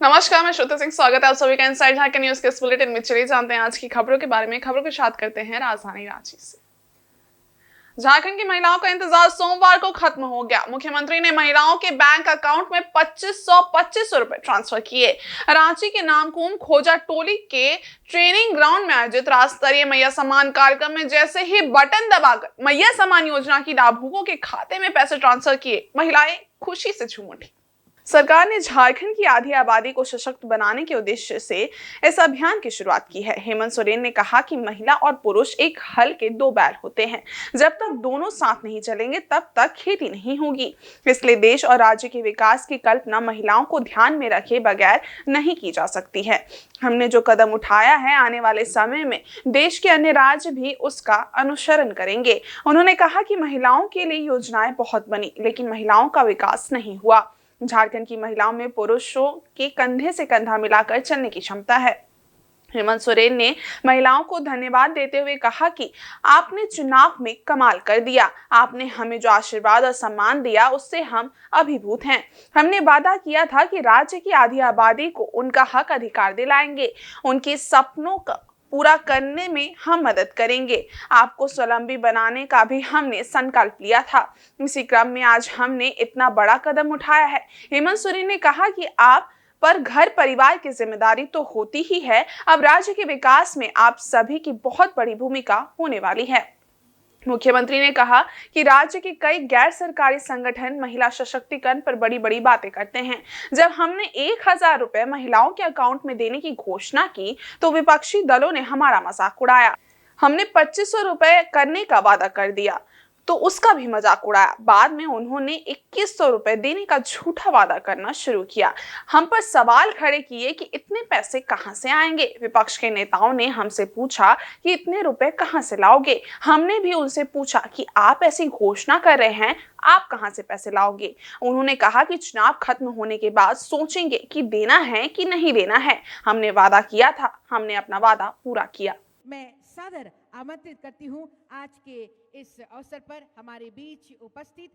नमस्कार, मैं श्रुति सिंह। स्वागत है आप सभी का इनसाइड झारखंड न्यूज के इस बुलेटिन में। चलिए जानते हैं आज की खबरों के बारे में। खबरों की शुरुआत करते हैं राजधानी रांची से। झारखंड की महिलाओं का इंतजार सोमवार को खत्म हो गया। मुख्यमंत्री ने महिलाओं के बैंक अकाउंट में 2525 रुपए ट्रांसफर किए। रांची के नामकुम खोजा टोली के ट्रेनिंग ग्राउंड में आयोजित राज्य स्तरीय मैया सम्मान कार्यक्रम में जैसे ही बटन दबाकर मैया सम्मान योजना की लाभुकों के खाते में पैसे ट्रांसफर किए, महिलाएं खुशी से झूम उठी। सरकार ने झारखंड की आधी आबादी को सशक्त बनाने के उद्देश्य से इस अभियान की शुरुआत की है। हेमंत सोरेन ने कहा कि महिला और पुरुष एक हल के दो बैल होते हैं। जब तक दोनों साथ नहीं चलेंगे तब तक खेती नहीं होगी। इसलिए देश और राज्य के विकास की कल्पना महिलाओं को ध्यान में रखे बगैर नहीं की जा सकती है। हमने जो कदम उठाया है, आने वाले समय में देश के अन्य राज्य भी उसका अनुसरण करेंगे। उन्होंने कहा कि महिलाओं के लिए योजनाएं बहुत बनी, लेकिन महिलाओं का विकास नहीं हुआ। झारखंड की महिलाओं में पुरुषों के कंधे से कंधा मिलाकर चलने की क्षमता है। हेमंत सोरेन ने महिलाओं को धन्यवाद देते हुए कहा कि आपने चुनाव में कमाल कर दिया। आपने हमें जो आशीर्वाद और सम्मान दिया उससे हम अभिभूत हैं। हमने वादा किया था कि राज्य की आधी आबादी को उनका हक अधिकार दिलाएंगे। उनके सपनों का पूरा करने में हम मदद करेंगे। आपको स्वावलंबी बनाने का भी हमने संकल्प लिया था। इसी क्रम में आज हमने इतना बड़ा कदम उठाया है। हेमंत सोरेन ने कहा कि आप पर घर परिवार की जिम्मेदारी तो होती ही है, अब राज्य के विकास में आप सभी की बहुत बड़ी भूमिका होने वाली है। मुख्यमंत्री ने कहा कि राज्य के कई गैर सरकारी संगठन महिला सशक्तिकरण पर बड़ी बड़ी बातें करते हैं। जब हमने 1000 रुपए महिलाओं के अकाउंट में देने की घोषणा की तो विपक्षी दलों ने हमारा मजाक उड़ाया। हमने 2500 रुपए करने का वादा कर दिया तो उसका भी मजाक उड़ाया। बाद में उन्होंने 2100 रुपए देने का झूठा वादा करना शुरू किया। हम पर सवाल खड़े किए कि इतने पैसे कहां से आएंगे। विपक्ष के नेताओं ने हमसे पूछा कि इतने रुपए कहां से लाओगे। हमने भी उनसे पूछा कि आप ऐसी घोषणा कर रहे हैं, आप कहां से पैसे लाओगे। उन्होंने कहा कि चुनाव खत्म होने के बाद सोचेंगे कि देना है कि नहीं देना है। हमने वादा किया था, हमने अपना वादा पूरा किया। मैं सादर आमंत्रित करती हूं आज के इस अवसर पर हमारे बीच उपस्थित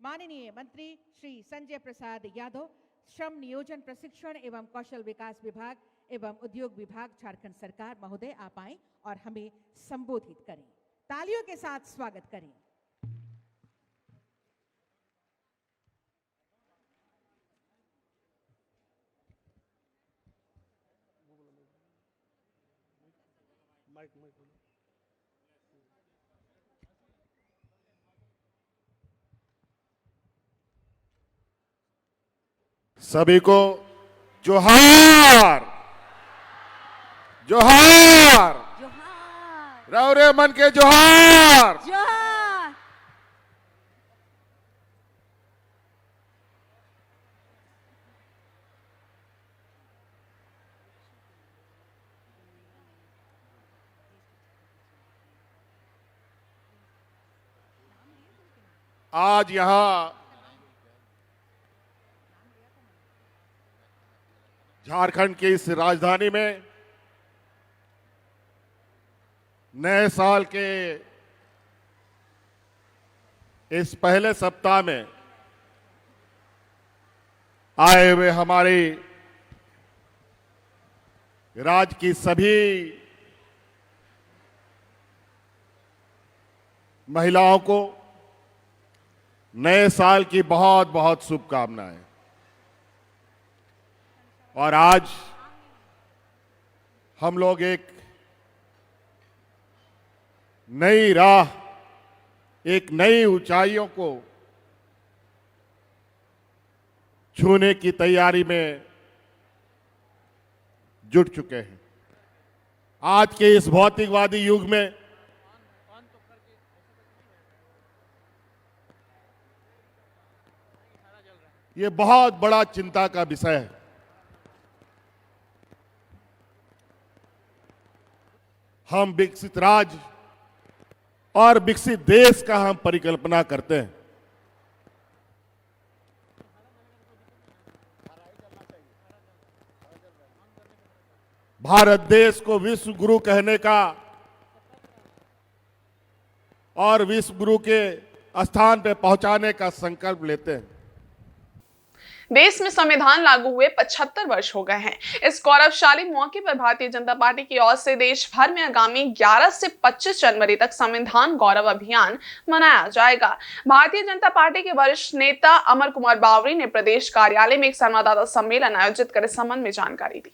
माननीय मंत्री श्री संजय प्रसाद यादव, श्रम नियोजन प्रशिक्षण एवं कौशल विकास विभाग एवं उद्योग विभाग झारखंड सरकार महोदय, आप आएं और हमें संबोधित करें। तालियों के साथ स्वागत करें। सभी को जोहार जोहार, रौरे मन के जोहार। आज यहां झारखंड की इस राजधानी में नए साल के इस पहले सप्ताह में आए हुए हमारी राज्य की सभी महिलाओं को नए साल की बहुत बहुत शुभकामनाएं। और आज हम लोग एक नई राह, एक नई ऊंचाइयों को छूने की तैयारी में जुट चुके हैं। आज के इस भौतिकवादी युग में ये बहुत बड़ा चिंता का विषय है। हम विकसित राज्य और विकसित देश का हम परिकल्पना करते हैं। भारत देश को विश्व गुरु कहने का और विश्व गुरु के स्थान पर पहुंचाने का संकल्प लेते हैं। देश में संविधान लागू हुए 75 वर्ष हो गए हैं। इस गौरवशाली मौके पर भारतीय जनता पार्टी की ओर से देश भर में आगामी 11 से 25 जनवरी तक संविधान गौरव अभियान मनाया जाएगा। भारतीय जनता पार्टी के वरिष्ठ नेता अमर कुमार बावरी ने प्रदेश कार्यालय में एक संवाददाता सम्मेलन आयोजित कर इस संबंध में जानकारी दी।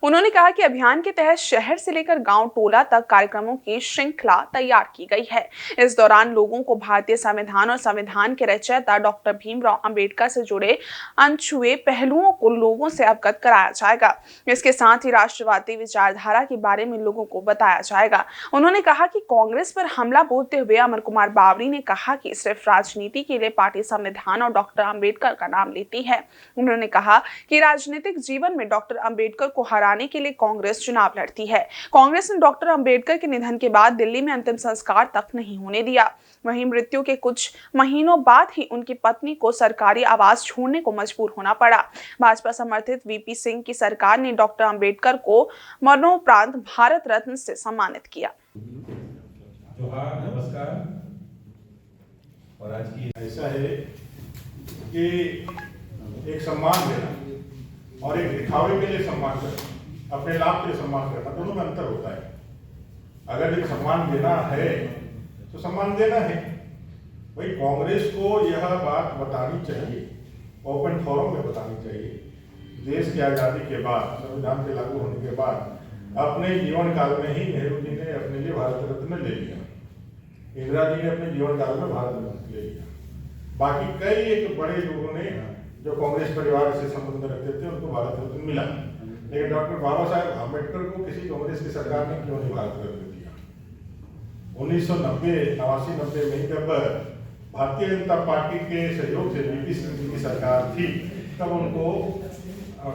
उन्होंने कहा कि अभियान के तहत शहर से लेकर गांव टोला तक कार्यक्रमों की श्रृंखला तैयार की गई है। इस दौरान लोगों को भारतीय संविधान और संविधान के रचयिता डॉक्टर भीमराव अंबेडकर से जुड़े अनछुए पहलुओं को लोगों से अवगत कराया जाएगा। इसके साथ ही राष्ट्रवादी विचारधारा के बारे में लोगों को बताया जाएगा। उन्होंने कहा कि कांग्रेस पर हमला बोलते हुए अमर कुमार बावरी ने कहा कि सिर्फ राजनीति के लिए पार्टी संविधान और डॉक्टर अंबेडकर का नाम लेती है। उन्होंने कहा कि राजनीतिक जीवन में डॉक्टर अंबेडकर को हराने के लिए कांग्रेस चुनाव लड़ती है। कांग्रेस ने डॉक्टर अंबेडकर के निधन के बाद दिल्ली में अंतिम संस्कार तक नहीं होने दिया। वहीं मृत्यु के कुछ महीनों बाद ही उनकी पत्नी को सरकारी आवास छोड़ने को मजबूर होना पड़ा। भाजपा समर्थित वीपी सिंह की सरकार ने डॉक्टर अंबेडकर को मरणोपरांत भारत रत्न से सम्मानित किया। जोहार, नमस्कार। और आज की ऐसा है कि एक सम्मान देना और एक दिखावे के लिए सम्मान करना, अपने लाभ के लिए सम्मान करना, दोनों में अंतर होता है। अगर एक सम्मान देना है तो सम्मान देना है। भाई कांग्रेस को यह बात बतानी चाहिए, ओपन फोरम में बतानी चाहिए। देश की आज़ादी के बाद, संविधान के लागू होने के बाद अपने जीवन काल में ही नेहरू जी ने अपने लिए भारत रत्न ले लिया, इंदिरा जी ने अपने जीवन काल में भारत रत्न ले लिया। बाकी कई एक बड़े लोगों ने जो कांग्रेस परिवार से संबंध रखते थे उनको भारत रत्न मिला, लेकिन डॉक्टर बाबा साहेब अम्बेडकर को किसी कांग्रेस की सरकार ने क्यों नहीं भारत रत्न दिया? 1989-90 में जब भारतीय जनता पार्टी के सहयोग से वीपी सिंह जी की सरकार थी, तब उनको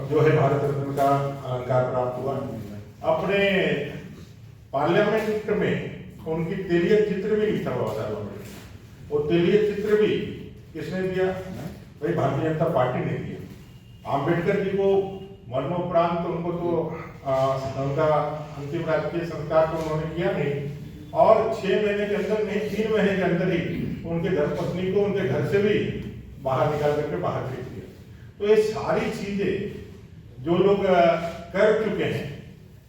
जो है भारत रत्न का अलंकार प्राप्त हुआ। अपने पार्लियामेंट में उनकी तेलियत चित्र भी नहीं था बाबा साहेब अम्बेडकर। वो तेलियत चित्र भी किसने दिया? भाई भारतीय जनता पार्टी ने दिया। अम्बेडकर जी को मरणोपरांत उनको तो उनका अंतिम राजकीय संस्कार तो उन्होंने किया नहीं, और 6 महीने के अंदर नहीं, 3 महीने के अंदर ही उनके धर्मपत्नी को उनके घर से भी बाहर निकाल करके बाहर फेंक दिया। तो ये सारी चीजें जो लोग कर चुके हैं,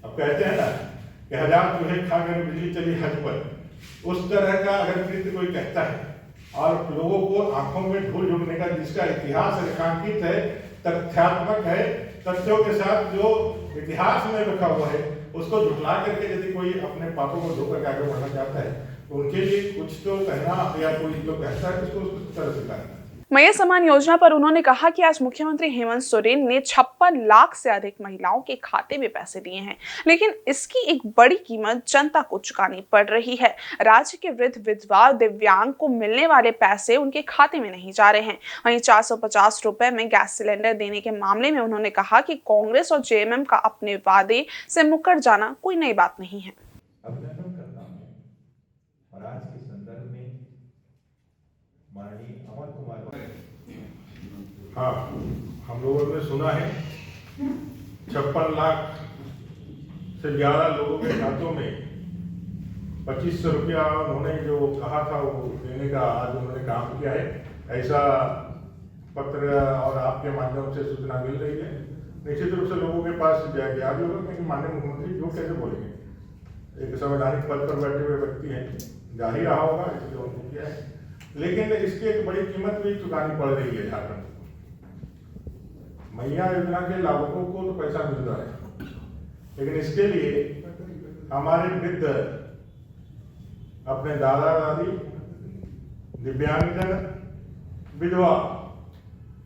अब कहते हैं ना कि 1000 चूहे खा कर बिजली चली हज पर, उस तरह का अगर कृत्य कोई कहता है और लोगों को आंखों में धूल झोंकने का, जिसका इतिहास रेखांकित है, तथ्यात्मक है, तथ्यों के साथ जो इतिहास में लिखा हुआ है, उसको झुठला करके यदि कोई अपने पापों को धोकर आगे बढ़ना चाहता है, तो उनके लिए कुछ तो कहना, या कोई जो कहता है उसको उस तरह से कहना। मैया सम्मान योजना पर उन्होंने कहा कि आज मुख्यमंत्री हेमंत सोरेन ने 56 लाख से अधिक महिलाओं के खाते में पैसे दिए हैं, लेकिन इसकी एक बड़ी कीमत जनता को चुकानी पड़ रही है। राज्य के वृद्ध, विधवा, दिव्यांग को मिलने वाले पैसे उनके खाते में नहीं जा रहे हैं। वहीं 450 रुपए में गैस सिलेंडर देने के मामले में उन्होंने कहा कि कांग्रेस और जेएमएम का अपने वादे से मुकर जाना कोई नई बात नहीं है। अभिनंदन करता हूं और आज के संदर्भ में माननीय अमर कुमार, हाँ, हम लोगों ने सुना है 56 लाख से ज्यादा लोगों के खातों में 2500 रुपया उन्होंने जो कहा था वो देने का आज उन्होंने काम किया है। ऐसा पत्र और आपके माध्यम से सूचना मिल रही है। निश्चित रूप से लोगों के पास गया भी होगा, क्योंकि माननीय मुख्यमंत्री जो कैसे बोलेंगे, एक संवैधानिक पद पर बैठे हुए व्यक्ति हैं, जा ही रहा होगा, इसलिए उनको किया है। लेकिन इसकी एक बड़ी कीमत भी चुकानी पड़ रही है झारखंड को। मैया योजना के लाभुकों को तो पैसा मिल रहा है, लेकिन इसके लिए हमारे वृद्ध, अपने दादा दादी, दिव्यांगजन, विधवा,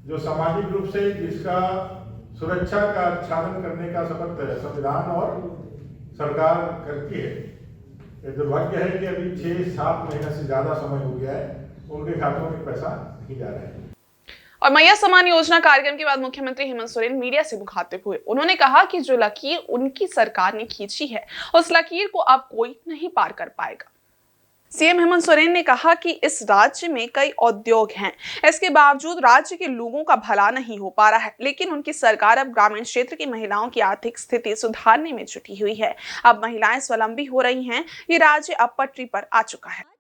जो सामाजिक रूप से इसका सुरक्षा का आच्छादन करने का शपथ संविधान और सरकार करती है। ये दुर्भाग्य है कि अभी 6-7 महीने से ज्यादा समय हो गया है, उनके खातों में पैसा नहीं जा रहा है। और मैया सम्मान योजना कार्यक्रम के बाद मुख्यमंत्री हेमंत सोरेन मीडिया से मुखातिब हुए। उन्होंने कहा कि जो लकीर उनकी सरकार ने खींची है, उस लकीर को अब कोई नहीं पार कर पाएगा। सीएम हेमंत सोरेन ने कहा कि इस राज्य में कई उद्योग हैं, इसके बावजूद राज्य के लोगों का भला नहीं हो पा रहा है, लेकिन उनकी सरकार अब ग्रामीण क्षेत्र की महिलाओं की आर्थिक स्थिति सुधारने में जुटी हुई है। अब महिलाएं स्वावलंबी हो रही हैं, ये राज्य अब पटरी पर आ चुका है।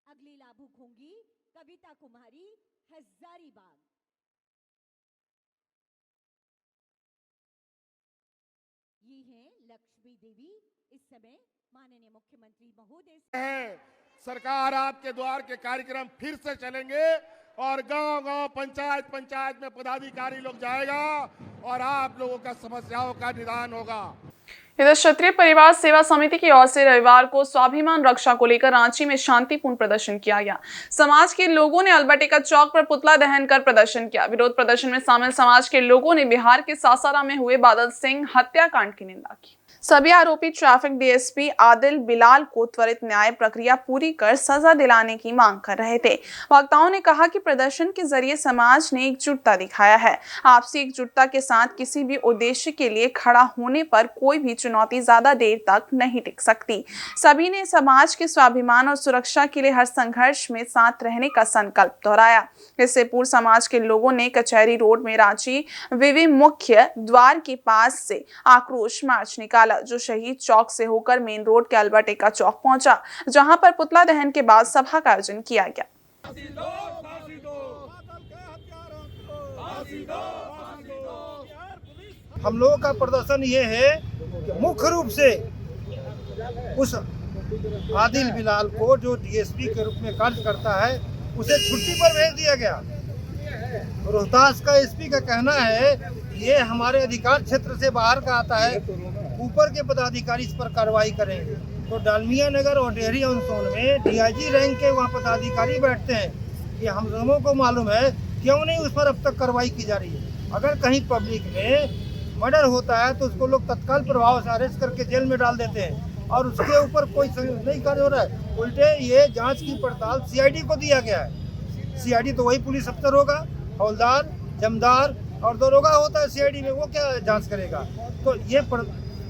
अगली लाभुक होंगी कविता कुमारी हजारीबाग। ये हैं लक्ष्मी देवी। इस समय माननीय मुख्यमंत्री महोदय है सरकार आपके द्वार के कार्यक्रम फिर से चलेंगे और गांव-गांव, पंचायत में पदाधिकारी लोग जाएगा और आप लोगों का समस्याओं का निदान होगा। इधर क्षत्रिय परिवार सेवा समिति की ओर से रविवार को स्वाभिमान रक्षा को लेकर रांची में शांतिपूर्ण प्रदर्शन किया गया। समाज के लोगों ने अल्बर्टेका चौक पर पुतला दहन कर प्रदर्शन किया। विरोध प्रदर्शन में शामिल समाज के लोगों ने बिहार के सासाराम में हुए बादल सिंह हत्याकांड की निंदा की। सभी आरोपी ट्रैफिक डीएसपी आदिल बिलाल को त्वरित न्याय प्रक्रिया पूरी कर सजा दिलाने की मांग कर रहे थे। वक्ताओं ने कहा कि प्रदर्शन के जरिए समाज ने एकजुटता दिखाया है। आपसी एकजुटता के साथ किसी भी उद्देश्य के लिए खड़ा होने पर कोई भी चुनौती ज्यादा देर तक नहीं टिक सकती। सभी ने समाज के स्वाभिमान और सुरक्षा के लिए हर संघर्ष में साथ रहने का संकल्प दोहराया। इससे पूर्व समाज के लोगों ने कचहरी रोड में रांची विवि मुख्य द्वार के पास से आक्रोश मार्च निकाला, जो शहीद चौक से होकर मेन रोड के अल्बर्टेका चौक पहुंचा, जहां पर पुतला दहन के बाद सभा का आयोजन किया गया। हम लोगों का प्रदर्शन ये है कि मुख्य रूप से उस आदिल बिलाल को जो डीएसपी के रूप में कार्य करता है उसे छुट्टी पर भेज दिया गया। रोहतास का एसपी का कहना है ये हमारे अधिकार क्षेत्र से बाहर का आता है, ऊपर के पदाधिकारी इस पर कार्रवाई करेंगे। तो डालमिया नगर और डेहरी ऑन में डीआईजी रैंक के वहाँ पदाधिकारी बैठते हैं। ये हम लोगों को मालूम है क्यों नहीं उस पर अब तक कार्रवाई की जा रही है। अगर कहीं पब्लिक में मर्डर होता है तो उसको लोग तत्काल प्रभाव से अरेस्ट करके जेल में डाल देते हैं और उसके ऊपर कोई नहीं कार्य हो रहा है। उल्टे ये जांच की पड़ताल सीआईडी को दिया गया है। सीआईडी तो वही पुलिस अफसर होगा, हवलदार, जमदार और दरोगा होता है सीआईडी में, वो क्या जांच करेगा। तो ये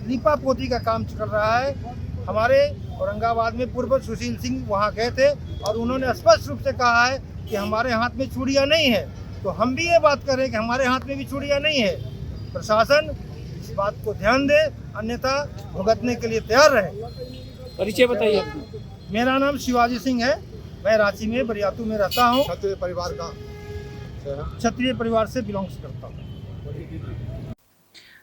लीपा पोती का काम कर रहा है। हमारे औरंगाबाद में पूर्व सुशील सिंह वहाँ गए थे और उन्होंने स्पष्ट रूप से कहा है कि हमारे हाथ में चूड़ियाँ नहीं है। तो हम भी ये बात कर रहे हैं कि हमारे हाथ में भी चूड़ियाँ नहीं है। प्रशासन इस बात को ध्यान दे, अन्यथा भुगतने के लिए तैयार रहे। परिचय बताइए आपका। मेरा नाम शिवाजी सिंह है, मैं रांची में बरियातू में रहता हूँ। क्षत्रिय परिवार से बिलोंग्स करता हूँ।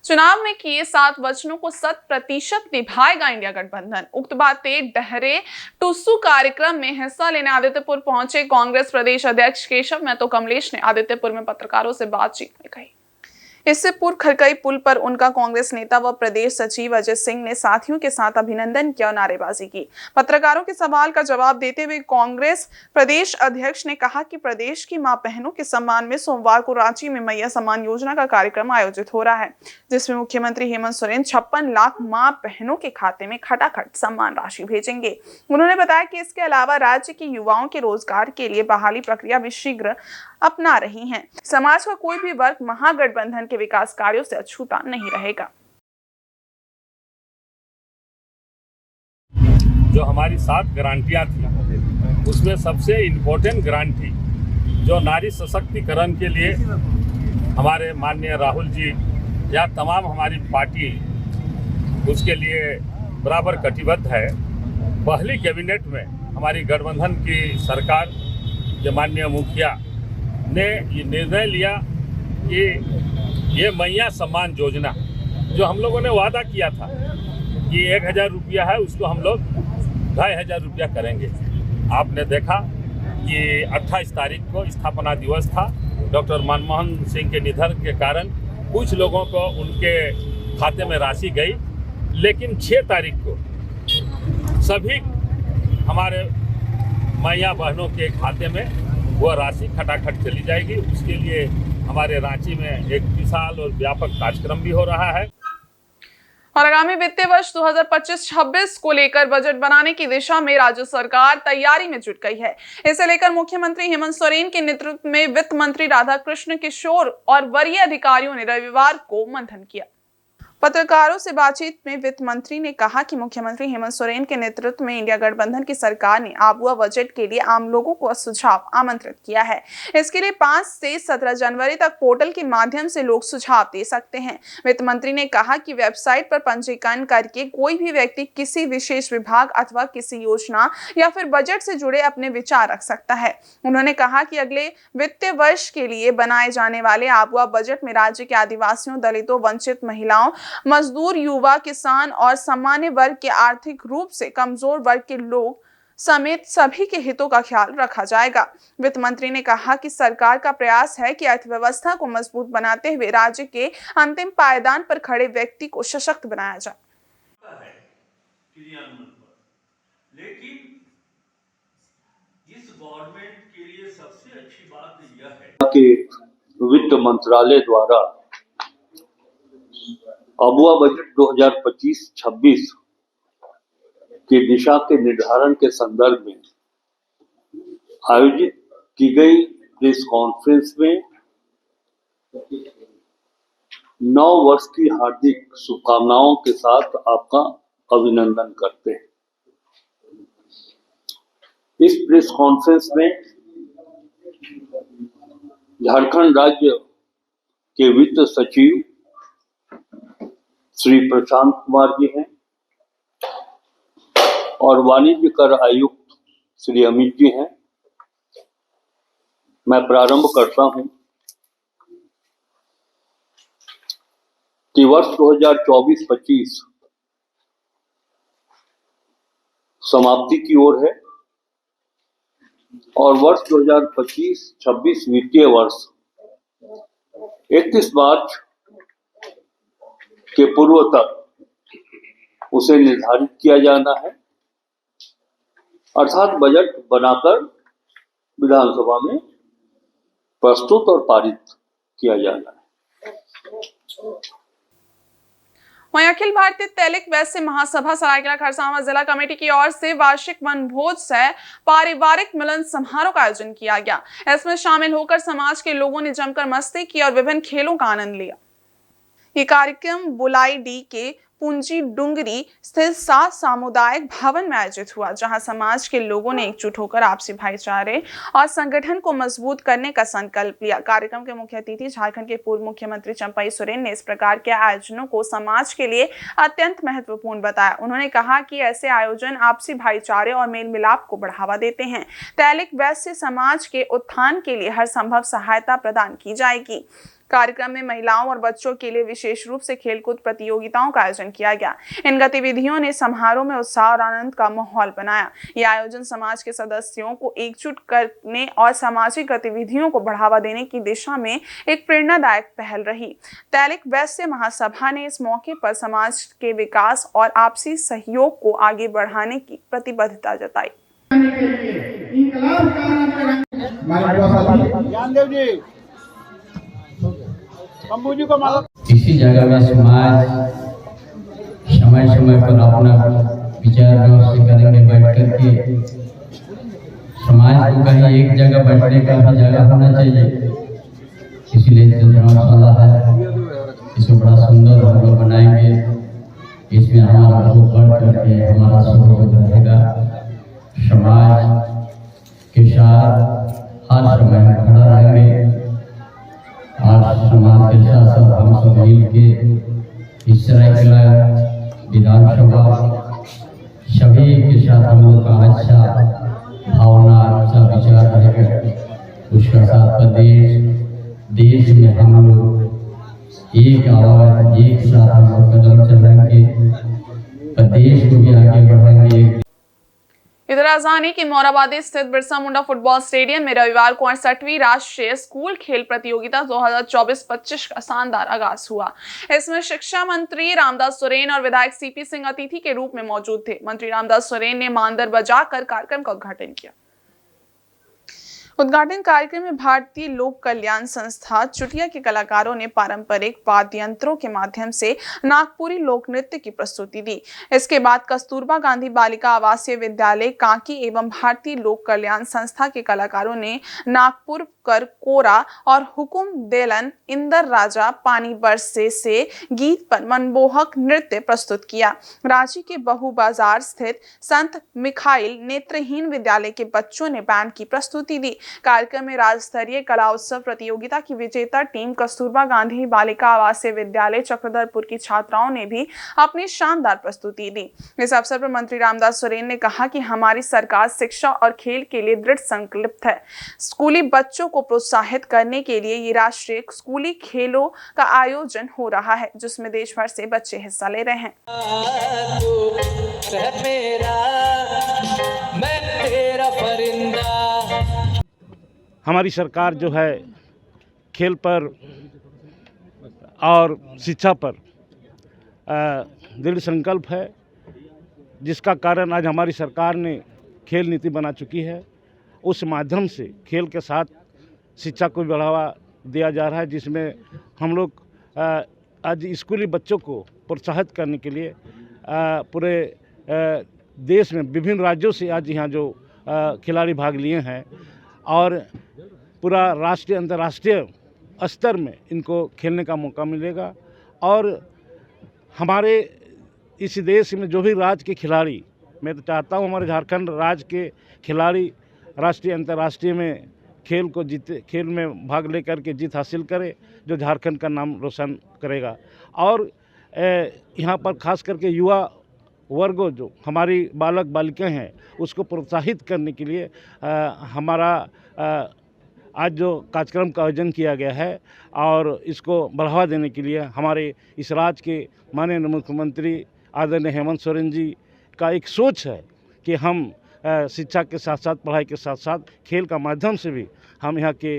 चुनाव में किए 7 वचनों को 100% निभाएगा इंडिया गठबंधन। उक्त बातें डहरे टुस्सू कार्यक्रम में हिस्सा लेने आदित्यपुर पहुंचे कांग्रेस प्रदेश अध्यक्ष केशव महतो कमलेश ने आदित्यपुर में पत्रकारों से बातचीत में कही। इससे पूर्व खरकई पुल पर उनका कांग्रेस नेता व प्रदेश सचिव अजय सिंह ने साथियों के साथ अभिनंदन किया और नारेबाजी की। पत्रकारों के सवाल का जवाब देते हुए कांग्रेस प्रदेश अध्यक्ष ने कहा कि प्रदेश की मां बहनों के सम्मान में सोमवार को रांची में मैया सम्मान योजना का कार्यक्रम आयोजित हो रहा है, जिसमें मुख्यमंत्री हेमंत सोरेन 56 लाख मां बहनों के खाते में खटाखट सम्मान राशि भेजेंगे। उन्होंने बताया कि इसके अलावा राज्य के युवाओं के रोजगार के लिए बहाली प्रक्रिया भी शीघ्र अपना रही हैं। समाज का कोई भी वर्ग महागठबंधन के विकास कार्यों से अछूता नहीं रहेगा। जो हमारी 7 गारंटियां थी उसमें सबसे इम्पोर्टेंट गारंटी जो नारी सशक्तिकरण के लिए हमारे माननीय राहुल जी या तमाम हमारी पार्टी उसके लिए बराबर कटिबद्ध है। पहली कैबिनेट में हमारी गठबंधन की सरकार के माननीय मुखिया ने ये निर्णय लिया कि ये मैया सम्मान योजना जो हम लोगों ने वादा किया था कि 1000 रुपया है उसको हम लोग 2500 रुपया करेंगे। आपने देखा कि 28 तारीख को स्थापना दिवस था। डॉक्टर मनमोहन सिंह के निधन के कारण कुछ लोगों को उनके खाते में राशि गई, लेकिन 6 तारीख को सभी हमारे मैया बहनों के खाते में वो राशि खटाखट चली जाएगी। उसके लिए हमारे रांची में एक विशाल और व्यापक कार्यक्रम भी हो रहा है और आगामी वित्तीय वर्ष 2025-26 को लेकर बजट बनाने की दिशा में राज्य सरकार तैयारी में जुट गई है। इसे लेकर मुख्यमंत्री हेमंत सोरेन के नेतृत्व में वित्त मंत्री राधाकृष्ण किशोर और वरीय अधिकारियों ने रविवार को मंथन किया। पत्रकारों से बातचीत में वित्त मंत्री ने कहा कि मुख्यमंत्री हेमंत सोरेन के नेतृत्व में इंडिया गठबंधन की सरकार ने आबुआ बजट के लिए आम लोगों को सुझाव आमंत्रित किया है। इसके लिए 5 से 17 जनवरी तक पोर्टल के माध्यम से लोग सुझाव दे सकते हैं। वित्त मंत्री ने कहा कि वेबसाइट पर पंजीकरण करके कोई भी व्यक्ति किसी विशेष विभाग अथवा किसी योजना या फिर बजट से जुड़े अपने विचार रख सकता है। उन्होंने कहा कि अगले वित्तीय वर्ष के लिए बनाए जाने वाले आबुआ बजट में राज्य के आदिवासियों, दलितों, वंचित महिलाओं, मजदूर, युवा, किसान और सामान्य वर्ग के आर्थिक रूप से कमजोर वर्ग के लोग समेत सभी के हितों का ख्याल रखा जाएगा। वित्त मंत्री ने कहा कि सरकार का प्रयास है कि अर्थव्यवस्था को मजबूत बनाते हुए राज्य के अंतिम पायदान पर खड़े व्यक्ति को सशक्त बनाया जाए। लेकिन इस गवर्नमेंट के लिए सबसे अच्छी बात यह है कि वित्त मंत्रालय द्वारा आबुआ बजट 2025-26 की दिशा के निर्धारण के संदर्भ में आयोजित की गई प्रेस कॉन्फ्रेंस में 9 वर्ष की हार्दिक शुभकामनाओं के साथ आपका अभिनंदन करते हैं। इस प्रेस कॉन्फ्रेंस में झारखंड राज्य के वित्त सचिव श्री प्रशांत कुमार जी हैं और वाणिज्य कर आयुक्त श्री अमित जी हैं। मैं प्रारंभ करता हूं कि वर्ष 2024-25 समाप्ति की ओर है और वर्ष 2025-26 वित्तीय वर्ष 31 मार्च के पूर्व तक उसे निर्धारित किया जाना है, अर्थात बजट बनाकर विधानसभा में प्रस्तुत और पारित किया जाना है। वहीं अखिल भारतीय तैलिक वैश्य महासभा सरायकेला खरसावां जिला कमेटी की ओर से वार्षिक वनभोज सह पारिवारिक मिलन समारोह का आयोजन किया गया। इसमें शामिल होकर समाज के लोगों ने जमकर मस्ती की और विभिन्न खेलों का आनंद लिया। ये कार्यक्रम बुलाई डी के पूंजी डुंगरी स्थित सामुदायिक भवन में आयोजित हुआ, जहां समाज के लोगों ने एकजुट होकर आपसी भाईचारे और संगठन को मजबूत करने का संकल्प लिया। कार्यक्रम के मुख्य अतिथि झारखंड के पूर्व मुख्यमंत्री चंपाई सोरेन ने इस प्रकार के आयोजनों को समाज के लिए अत्यंत महत्वपूर्ण बताया। उन्होंने कहा कि ऐसे आयोजन आपसी भाईचारे और मेल मिलाप को बढ़ावा देते हैं। तैलिक वैश्य समाज के उत्थान के लिए हर संभव सहायता प्रदान की जाएगी। कार्यक्रम में महिलाओं और बच्चों के लिए विशेष रूप से खेलकूद प्रतियोगिताओं का आयोजन किया गया। इन गतिविधियों ने समारोह में उत्साह और आनंद का माहौल बनाया। यह आयोजन समाज के सदस्यों को एकजुट करने और सामाजिक गतिविधियों को बढ़ावा देने की दिशा में एक प्रेरणादायक पहल रही। तैलिक वैश्य महासभा ने इस मौके पर समाज के विकास और आपसी सहयोग को आगे बढ़ाने की प्रतिबद्धता जताई। इसी जगह में समाज समय समय पर अपना विचार विमर्श करेंगे, बैठ करके समाज को कहीं एक जगह बैठने का भी जगह होना चाहिए। इसलिए धर्मशाला है, इसको बड़ा सुंदर हम लोग बनाएंगे। इसमें हमारा बहुत बढ़ करके हमारा सहयोग रहेगा। समाज के साथ हर समय खड़ा रहेंगे और समाज के साथ हम सब मिल के इस सरायकेला विधानसभा सभी के साथ हम लोग का अच्छा भावना, अच्छा विचार रहेगा। उसका साथ देश में हम लोग एक आवाज एक साथ हम लोग कदम चलाएंगे, देश को भी आगे बढ़ाएंगे। इधर राजधानी के मोराबादी स्थित बिरसा मुंडा फुटबॉल स्टेडियम में रविवार को 68वीं राष्ट्रीय स्कूल खेल प्रतियोगिता 2024-25 का शानदार आगाज हुआ। इसमें शिक्षा मंत्री रामदास सोरेन और विधायक सीपी सिंह अतिथि के रूप में मौजूद थे। मंत्री रामदास सोरेन ने मानदर बजाकर कार्यक्रम का उद्घाटन किया। उद्घाटन कार्यक्रम में भारतीय लोक कल्याण संस्था चुटिया के कलाकारों ने पारंपरिक वाद्य यंत्रों के माध्यम से नागपुरी लोक नृत्य की प्रस्तुति दी। इसके बाद कस्तूरबा गांधी बालिका आवासीय विद्यालय कांकी एवं भारतीय लोक कल्याण संस्था के कलाकारों ने नागपुर कर कोरा और हुकुम देलन इंदर राजा पानी बरसे से गीत पर मनमोहक नृत्य प्रस्तुत किया। रांची के बहु बाजार स्थित संत मिखाइल नेत्रहीन विद्यालय के बच्चों ने बैंड की प्रस्तुति दी। कार्यक्रम में राज्य स्तरीय कला उत्सव प्रतियोगिता की विजेता टीम कस्तूरबा गांधी बालिका आवासीय विद्यालय चक्रधरपुर की छात्राओं ने भी अपनी शानदार प्रस्तुति दी। इस अवसर पर मंत्री रामदास सोरेन ने कहा कि हमारी सरकार शिक्षा और खेल के लिए दृढ़ संकल्पित है। स्कूली बच्चों को प्रोत्साहित करने के लिए ये राष्ट्रीय स्कूली खेलों का आयोजन हो रहा है, जिसमें देश भर से बच्चे हिस्सा ले रहे हैं। हमारी सरकार जो है खेल पर और शिक्षा पर दृढ़ संकल्प है, जिसका कारण आज हमारी सरकार ने खेल नीति बना चुकी है। उस माध्यम से खेल के साथ शिक्षा को बढ़ावा दिया जा रहा है, जिसमें हम लोग आज स्कूली बच्चों को प्रोत्साहित करने के लिए पूरे देश में विभिन्न राज्यों से आज यहाँ जो खिलाड़ी भाग लिए हैं और पूरा राष्ट्रीय अंतर्राष्ट्रीय स्तर में इनको खेलने का मौका मिलेगा। और हमारे इस देश में जो भी राज्य के खिलाड़ी, मैं तो चाहता हूँ हमारे झारखंड राज्य के खिलाड़ी राष्ट्रीय अंतर्राष्ट्रीय में खेल में भाग लेकर के जीत हासिल करे, जो झारखंड का नाम रोशन करेगा। और यहाँ पर खास करके युवा वर्गों जो हमारी बालक बालिकाएं हैं उसको प्रोत्साहित करने के लिए हमारा आज जो कार्यक्रम का आयोजन किया गया है और इसको बढ़ावा देने के लिए हमारे इस राज्य के माननीय मुख्यमंत्री आदरणीय हेमंत सोरेन जी का एक सोच है कि हम शिक्षा के साथ साथ पढ़ाई के साथ साथ खेल का माध्यम से भी हम यहाँ के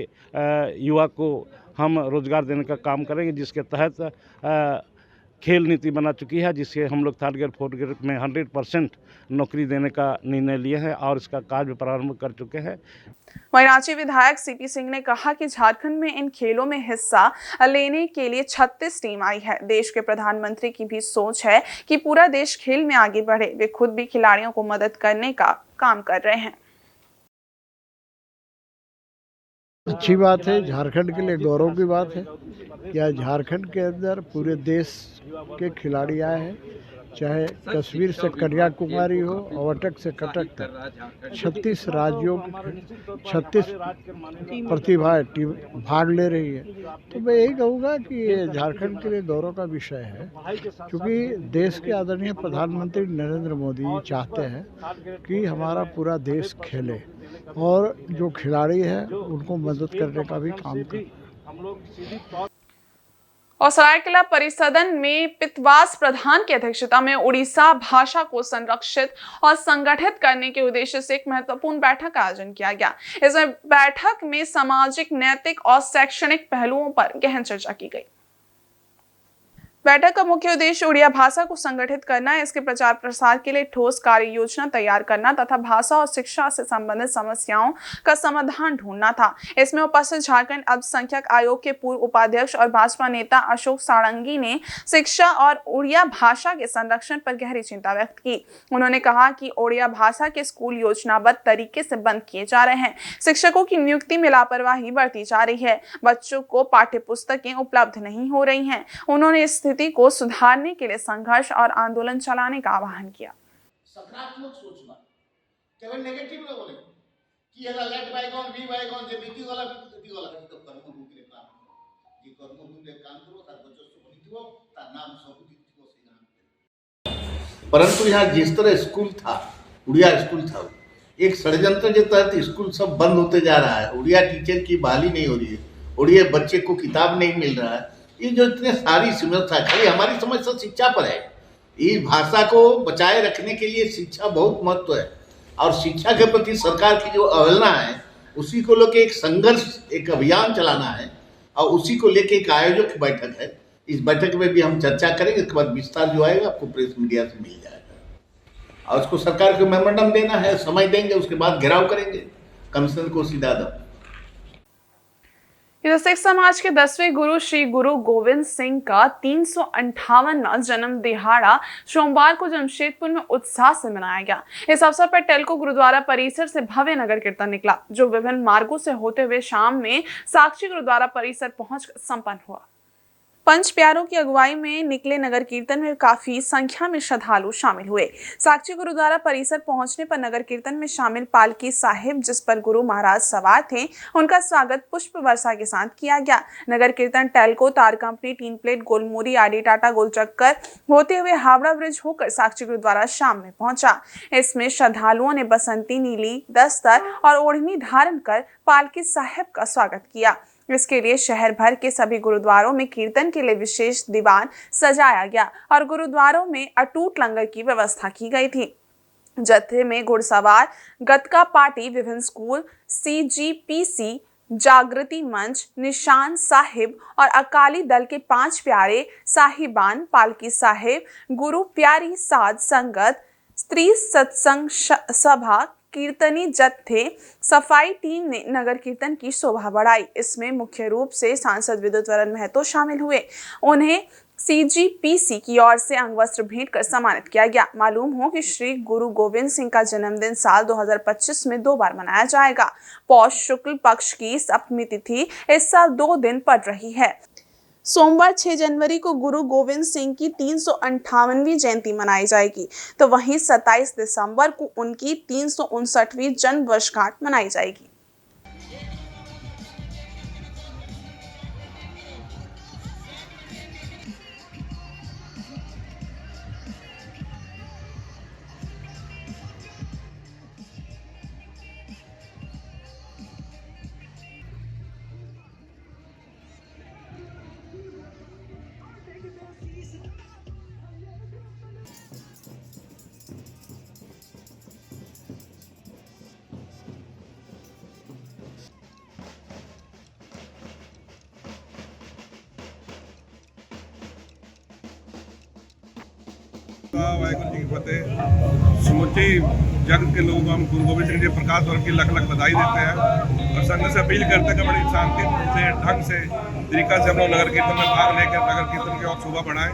युवा को हम रोजगार देने का काम करेंगे, जिसके तहत खेल नीति बना चुकी है, जिससे हम लोग 3rd ग्रेड 4th ग्रेड में 100% नौकरी देने का निर्णय लिए हैं और इसका कार्य प्रारंभ कर चुके हैं। वहीं रांची विधायक सीपी सिंह ने कहा कि झारखंड में इन खेलों में हिस्सा लेने के लिए 36 टीम आई है। देश के प्रधानमंत्री की भी सोच है कि पूरा देश खेल में आगे बढ़े। वे खुद भी खिलाड़ियों को मदद करने का काम कर रहे हैं। अच्छी बात है, झारखंड के लिए गौरव की बात है कि आज झारखंड के अंदर पूरे देश के खिलाड़ी आए हैं, चाहे कश्मीर से कन्याकुमारी हो, अवटक से कटक तक 36 राज्यों की 36 प्रतिभाएं टीम भाग ले रही है। तो मैं यही कहूँगा कि ये झारखंड के लिए गौरव का विषय है, क्योंकि देश के आदरणीय प्रधानमंत्री नरेंद्र मोदी जी चाहते हैं कि हमारा पूरा देश खेले और जो खिलाड़ी हैं उनको मदद करने का भी काम करें। और सरायकेला परिसदन में पितवास प्रधान की अध्यक्षता में उड़ीसा भाषा को संरक्षित और संगठित करने के उद्देश्य से एक महत्वपूर्ण बैठक का आयोजन किया गया। इस बैठक में सामाजिक, नैतिक और शैक्षणिक पहलुओं पर गहन चर्चा की गई। बैठक का मुख्य उद्देश्य उड़िया भाषा को संगठित करना है, इसके प्रचार प्रसार के लिए ठोस कार्य योजना तैयार करना तथा भाषा और शिक्षा से संबंधित समस्याओं का समाधान ढूंढना था। इसमें उपस्थित झारखंड अल्पसंख्यक आयोग के पूर्व उपाध्यक्ष और भाजपा नेता अशोक सारंगी ने शिक्षा और उड़िया भाषा के संरक्षण पर गहरी चिंता व्यक्त की। उन्होंने कहा कि उड़िया भाषा के स्कूल योजनाबद्ध तरीके से बंद किए जा रहे हैं, शिक्षकों की नियुक्ति में लापरवाही बढ़ती जा रही है, बच्चों को पाठ्य पुस्तकें उपलब्ध नहीं हो रही हैं। उन्होंने स्थिति को सुधारने के लिए संघर्ष और आंदोलन चलाने का आह्वान किया। सकारात्मक सोचना, केवल नेगेटिव न बोले कि ये लेट बायगॉन बी बायगॉन जे बीती वाला तो कर्म भूमिरे काम जे कर्म भूमिरे काम करो तार बचो बनिथिबो तार नाम सब दिथिबो से नाम। परंतु यहाँ जिस तरह स्कूल था, उड़िया स्कूल था, एक षड्यंत्र के तहत स्कूल सब बंद होते जा रहा है। उड़िया टीचर की बहाली नहीं हो रही है, उड़िया बच्चे को किताब नहीं मिल रहा है। ये जो इतने सारी समस्या, खाली हमारी समस्या शिक्षा पर है। इस भाषा को बचाए रखने के लिए शिक्षा बहुत महत्व है और शिक्षा के प्रति सरकार की जो अवहेलना है उसी को लेकर एक संघर्ष, एक अभियान चलाना है और उसी को लेकर एक आयोजक की बैठक है। इस बैठक में भी हम चर्चा करेंगे, इसके बाद विस्तार जो आएगा आपको प्रेस मीडिया से मिल जाएगा और उसको सरकार को मेमोरेंडम देना है, समय देंगे, उसके बाद घेराव करेंगे, कमीशन को सीधा दो। इधर सिख समाज के 10वें गुरु श्री गुरु गोविंद सिंह का 358वां जन्म दिहाड़ा सोमवार को जमशेदपुर में उत्साह से मनाया गया। इस अवसर पर टेलको गुरुद्वारा परिसर से भव्य नगर कीर्तन निकला, जो विभिन्न मार्गों से होते हुए शाम में साक्षी गुरुद्वारा परिसर पहुंचकर संपन्न हुआ। पंच प्यारों की अगुवाई में निकले नगर कीर्तन में काफी संख्या में श्रद्धालु शामिल हुए। साक्षी गुरुद्वारा परिसर पहुंचने पर नगर कीर्तन में शामिल पालकी साहिब, जिस पर गुरु महाराज सवार थे, उनका स्वागत पुष्प वर्षा के साथ किया गया। नगर कीर्तन टेलको, तार कंपनी, टीन प्लेट, गोलमूरी, आडी टाटा, गोलचक्कर होते हुए हावड़ा ब्रिज होकर साक्षी गुरुद्वारा शाम में पहुंचा। इसमें श्रद्धालुओं ने बसंती, नीली दस्तर और ओढ़नी धारण कर पालकी साहिब का स्वागत किया। इसके लिए शहर भर के सभी गुरुद्वारों में कीर्तन के लिए विशेष दीवान सजाया गया और गुरुद्वारों में अटूट लंगर की व्यवस्था की गई थी। जत्थे में घुड़सवार, गतका पार्टी, विभिन्न स्कूल, CGPC, जागृति मंच, निशान साहिब और अकाली दल के 5 प्यारे साहिबान, पालकी साहिब, गुरु प्यारी साध संगत, स्त्री सत्संग सभा, कीर्तनी जत्थे, सफाई टीम ने नगर कीर्तन की शोभा बढ़ाई। इसमें मुख्य रूप से सांसद विद्युत वरण महतो शामिल हुए। उन्हें CGPC की ओर से अंग वस्त्र भेंट कर सम्मानित किया गया। मालूम हो कि श्री गुरु गोविंद सिंह का जन्मदिन साल 2025 में 2 बार मनाया जाएगा। पौष शुक्ल पक्ष की सप्तमी तिथि इस साल 2 दिन पड़ रही है। सोमवार 6 जनवरी को गुरु गोविंद सिंह की 358वीं जयंती मनाई जाएगी, तो वहीं 27 दिसंबर को उनकी 359वीं जन्म वर्षगांठ मनाई जाएगी। वाहिगुरू जी की फतेह। समूचे जगत के लोग हम गुरु गोविंद सिंह जी प्रकाश पर्व की लख लख बधाई देते हैं और संघ से अपील करते हैं कि बड़ी शांति से, ढंग से, तरीका से हम लोग नगर कीर्तन में भाग लेकर नगर कीर्तन की और शोभा बढ़ाएं।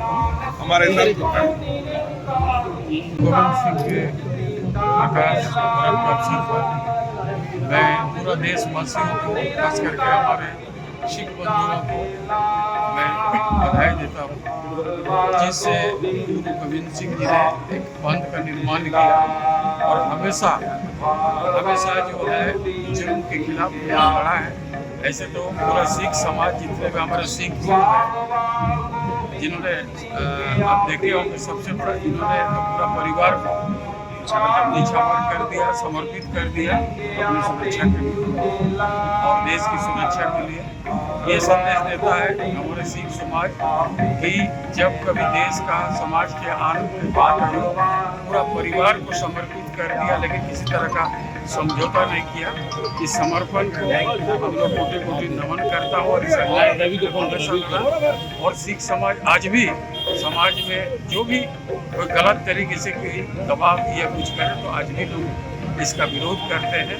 हमारे गोविंद सिंह के प्रकाश पर्व के अवसर पर मैं पूरा देशवासियों को, खास करके हमारे सिख बंधुओं को मैं बधाई देता हूँ, जिससे गुरु गोविंद सिंह जी ने एक पंथ का निर्माण किया और हमेशा जो है जुर्म के खिलाफ लड़ा है। ऐसे तो पूरा सिख समाज, जितने भी हमारे सिख गुरु हैं, जिन्होंने आप देखे होंगे, सबसे बड़ा जिन्होंने तो पूरा परिवार को निछावर कर दिया, समर्पित कर दिया अपनी सुरक्षा के लिए और देश की सुरक्षा के लिए। ये संदेश देता है हमारे सिख समाज कि जब कभी देश का, समाज के आनंद की बात आई, पूरा परिवार को समर्पित कर दिया, लेकिन किसी तरह का समझौता नहीं किया। इस समर्पण को हम लोग कोटि नमन करता हूँ और इस और सिख समाज आज भी समाज में जो भी कोई गलत तरीके से कोई दबाव या कुछ करे तो आज भी लोग इसका विरोध करते हैं।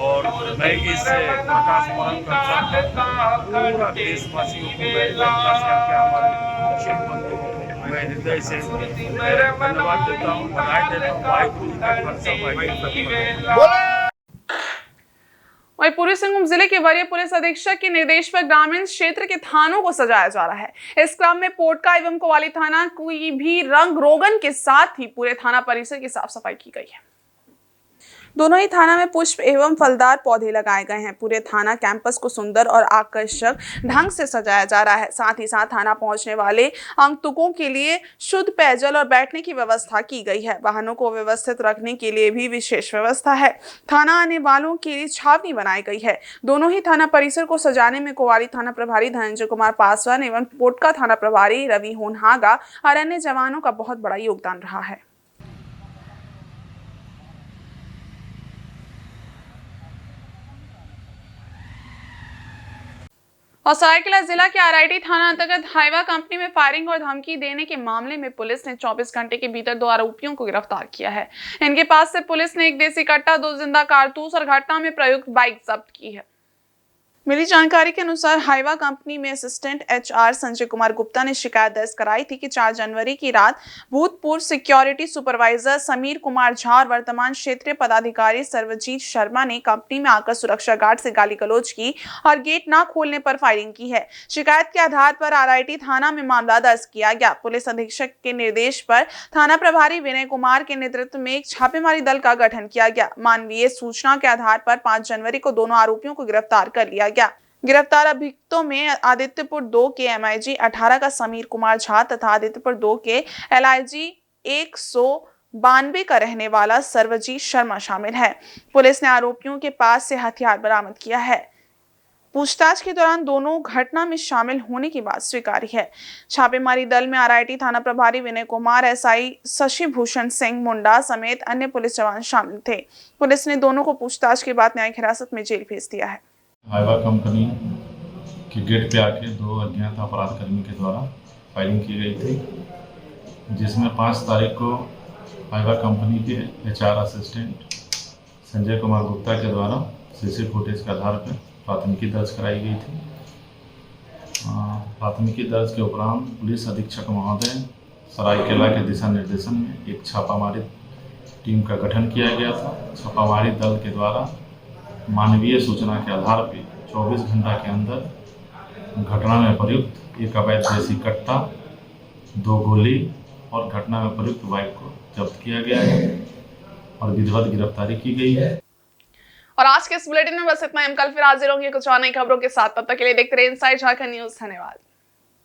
और मैं इस प्रकाश पर्व का अवसर पर पूरा देशवासियों को मैं खास करके हमारे सिख बंधुओं को मैं हृदय से धन्यवाद देता हूँ, बधाई देता हूँ। वाहिगुरू जी का खालसा। वहीं पूर्वी सिंहभूम जिले के वरीय पुलिस अधीक्षक के निर्देश पर ग्रामीण क्षेत्र के थानों को सजाया जा रहा है। इस क्रम में पोटका एवं कोवाली थाना की भी रंग रोगन के साथ ही पूरे थाना परिसर की साफ सफाई की गई है। दोनों ही थाना में पुष्प एवं फलदार पौधे लगाए गए हैं। पूरे थाना कैंपस को सुंदर और आकर्षक ढंग से सजाया जा रहा है। साथ ही साथ थाना पहुंचने वाले आगंतुकों के लिए शुद्ध पेयजल और बैठने की व्यवस्था की गई है। वाहनों को व्यवस्थित रखने के लिए भी विशेष व्यवस्था है। थाना आने वालों के लिए छावनी बनाई गई है। दोनों ही थाना परिसर को सजाने में कोवाली थाना प्रभारी धनंजय कुमार पासवान एवं पोटका थाना प्रभारी रवि होनहागा और अन्य जवानों का बहुत बड़ा योगदान रहा है। और सरायकेला जिला के RIT थाना अंतर्गत हाइवा कंपनी में फायरिंग और धमकी देने के मामले में पुलिस ने 24 घंटे के भीतर 2 आरोपियों को गिरफ्तार किया है। इनके पास से पुलिस ने 1 देसी कट्टा, 2 जिंदा कारतूस और घटना में प्रयुक्त बाइक जब्त की है। मिली जानकारी के अनुसार हाइवा कंपनी में असिस्टेंट HR संजय कुमार गुप्ता ने शिकायत दर्ज कराई थी कि 4 जनवरी की रात भूतपूर्व सिक्योरिटी सुपरवाइजर समीर कुमार झा और वर्तमान क्षेत्रीय पदाधिकारी सर्वजीत शर्मा ने कंपनी में आकर सुरक्षा गार्ड से गाली गलौज की और गेट न खोलने पर फायरिंग की है। शिकायत के आधार पर RIT थाना में मामला दर्ज किया गया। पुलिस अधीक्षक के निर्देश पर थाना प्रभारी विनय कुमार के नेतृत्व में एक छापेमारी दल का गठन किया गया। मानवीय सूचना के आधार पर 5 जनवरी को दोनों आरोपियों को गिरफ्तार कर लिया गया। गिरफ्तार अभियुक्तों में आदित्यपुर 2 के MIG 18 का समीर कुमार झा तथा आदित्यपुर 2 के LIG 192 का रहने वाला सर्वजीत शर्मा शामिल है। पुलिस ने आरोपियों के पास से हथियार बरामद किया है। पूछताछ के दौरान दोनों घटना में शामिल होने की बात स्वीकारी है। छापेमारी दल में RIT थाना प्रभारी विनय कुमार, SI शशि भूषण सिंह मुंडा समेत अन्य पुलिस जवान शामिल थे। पुलिस ने दोनों को पूछताछ के बाद न्यायिक हिरासत में जेल भेज दिया है। हाइवा कंपनी के गेट पे आके 2 अज्ञात अपराध कर्मी के द्वारा फायरिंग की गई थी, जिसमें 5 तारीख को हाइवा कंपनी के HR असिस्टेंट संजय कुमार गुप्ता के द्वारा CC फुटेज के आधार पर प्राथमिकी दर्ज कराई गई थी। प्राथमिकी दर्ज के उपरांत पुलिस अधीक्षक महोदय सरायकेला के दिशा निर्देशन में एक छापामारी टीम का गठन किया गया था। छापामारी दल के द्वारा मानवीय सूचना के आधार पर 24 घंटा के अंदर घटना में प्रयुक्त एक अवैध देसी कट्टा, 2 गोली और घटना में प्रयुक्त बाइक को जब्त किया गया है और विधिवत गिरफ्तारी की गई है। और आज के इस बुलेटिन में बस इतना ही। हम कल फिर हाजिर होंगे कुछ और नई खबरों के साथ। तब तक के लिए देखते रहिए इनसाइड झारखंड न्यूज। धन्यवाद।